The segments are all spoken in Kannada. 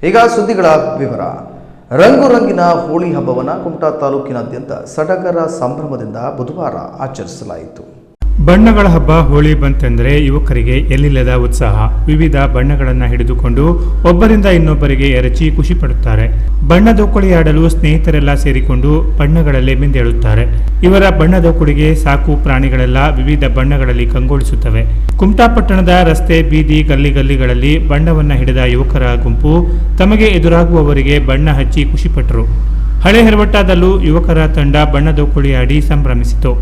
ಈಗ ಸುದ್ದಿಗಳ ವಿವರ. ರಂಗು ರಂಗಿನ ಹೋಳಿ ಹಬ್ಬವನ್ನು ಕುಮಟಾ ತಾಲೂಕಿನಾದ್ಯಂತ ಸಡಗರ ಸಂಭ್ರಮದಿಂದ ಬುಧವಾರ ಆಚರಿಸಲಾಯಿತು. ಬಣ್ಣಗಳ ಹಬ್ಬ ಹೋಳಿ ಬಂತೆಂದರೆ ಯುವಕರಿಗೆ ಎಲ್ಲಿಲ್ಲದ ಉತ್ಸಾಹ. ವಿವಿಧ ಬಣ್ಣಗಳನ್ನು ಹಿಡಿದುಕೊಂಡು ಒಬ್ಬರಿಂದ ಇನ್ನೊಬ್ಬರಿಗೆ ಎರಚಿ ಖುಷಿ ಪಡುತ್ತಾರೆ. ಬಣ್ಣದೋಕುಳಿ ಆಡಲು ಸ್ನೇಹಿತರೆಲ್ಲ ಸೇರಿಕೊಂಡು ಬಣ್ಣಗಳಲ್ಲಿ ಮಿಂದೇಳುತ್ತಾರೆ. ಇವರ ಬಣ್ಣದೋಕುಳಿಗೆ ಸಾಕು ಪ್ರಾಣಿಗಳೆಲ್ಲ ವಿವಿಧ ಬಣ್ಣಗಳಲ್ಲಿ ಕಂಗೊಳಿಸುತ್ತವೆ. ಕುಮಟಾ ಪಟ್ಟಣದ ರಸ್ತೆ, ಬೀದಿ, ಗಲ್ಲಿಗಳಲ್ಲಿ ಬಣ್ಣವನ್ನು ಹಿಡಿದ ಯುವಕರ ಗುಂಪು ತಮಗೆ ಎದುರಾಗುವವರಿಗೆ ಬಣ್ಣ ಹಚ್ಚಿ ಖುಷಿಪಟ್ಟರು. ಹಳೆ ಹೆರವಟ್ಟದಲ್ಲೂ ಯುವಕರ ತಂಡ ಬಣ್ಣದೋಕುಳಿ ಆಡಿ ಸಂಭ್ರಮಿಸಿತು.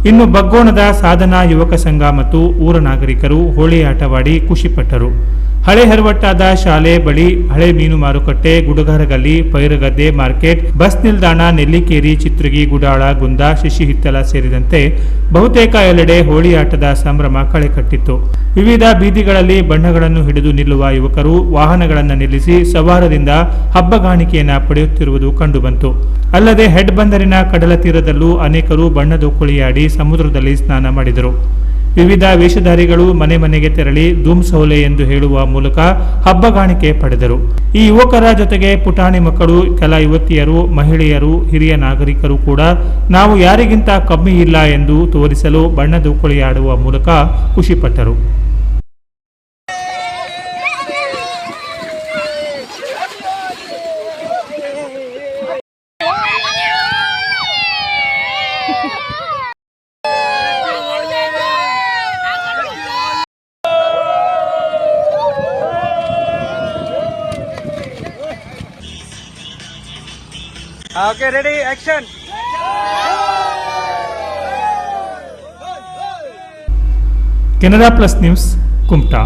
ಇನ್ನು ಬಗ್ಗೋಣದ ಸಾಧನಾ ಯುವಕ ಸಂಘ ಮತ್ತು ಊರ ನಾಗರಿಕರು ಹೋಳಿ ಆಟವಾಡಿ ಖುಷಿಪಟ್ಟರು. ಹಳೆ ಹೆರವಟ್ಟದ ಶಾಲೆ ಬಳಿ ಹಳೆ ಮೀನು ಮಾರುಕಟ್ಟೆ, ಗುಡಗಾರಗಲ್ಲಿ, ಪೈರಗದ್ದೆ ಮಾರ್ಕೆಟ್, ಬಸ್ ನಿಲ್ದಾಣ, ನೆಲ್ಲಿಕೇರಿ, ಚಿತ್ರಗಿ, ಗುಡಾಳ, ಗುಂದ, ಶಿಶಿಹಿತ್ತಲ ಸೇರಿದಂತೆ ಬಹುತೇಕ ಎಲ್ಲೆಡೆ ಹೋಳಿ ಆಟದ ಸಂಭ್ರಮ ಕಳೆಕಟ್ಟಿತ್ತು. ವಿವಿಧ ಬೀದಿಗಳಲ್ಲಿ ಬಣ್ಣಗಳನ್ನು ಹಿಡಿದು ನಿಲ್ಲುವ ಯುವಕರು ವಾಹನಗಳನ್ನು ನಿಲ್ಲಿಸಿ ಸವಾರದಿಂದ ಹಬ್ಬಗಾಣಿಕೆಯನ್ನು ಪಡೆಯುತ್ತಿರುವುದು ಕಂಡುಬಂತು. ಅಲ್ಲದೆ ಹೆಡ್ ಬಂದರಿನ ಕಡಲ ತೀರದಲ್ಲೂ ಅನೇಕರು ಬಣ್ಣದೋಕುಳಿಯಾಡಿ ಸಮುದ್ರದಲ್ಲಿ ಸ್ನಾನ ಮಾಡಿದರು. ವಿವಿಧ ವೇಷಧಾರಿಗಳು ಮನೆ ಮನೆಗೆ ತೆರಳಿ ಧೂಮ್ ಸೌಲೆ ಎಂದು ಹೇಳುವ ಮೂಲಕ ಹಬ್ಬಗಾಣಿಕೆ ಪಡೆದರು. ಈ ಯುವಕರ ಜೊತೆಗೆ ಪುಟಾಣಿ ಮಕ್ಕಳು, ಕೆಲ ಯುವತಿಯರು, ಮಹಿಳೆಯರು, ಹಿರಿಯ ನಾಗರಿಕರು ಕೂಡ ನಾವು ಯಾರಿಗಿಂತ ಕಮ್ಮಿ ಇಲ್ಲ ಎಂದು ತೋರಿಸಲು ಬಣ್ಣದೋಕುಳಿ ಆಡುವ ಮೂಲಕ ಖುಷಿಪಟ್ಟರು. Okay, ready, action. Canara plus news, Kumta.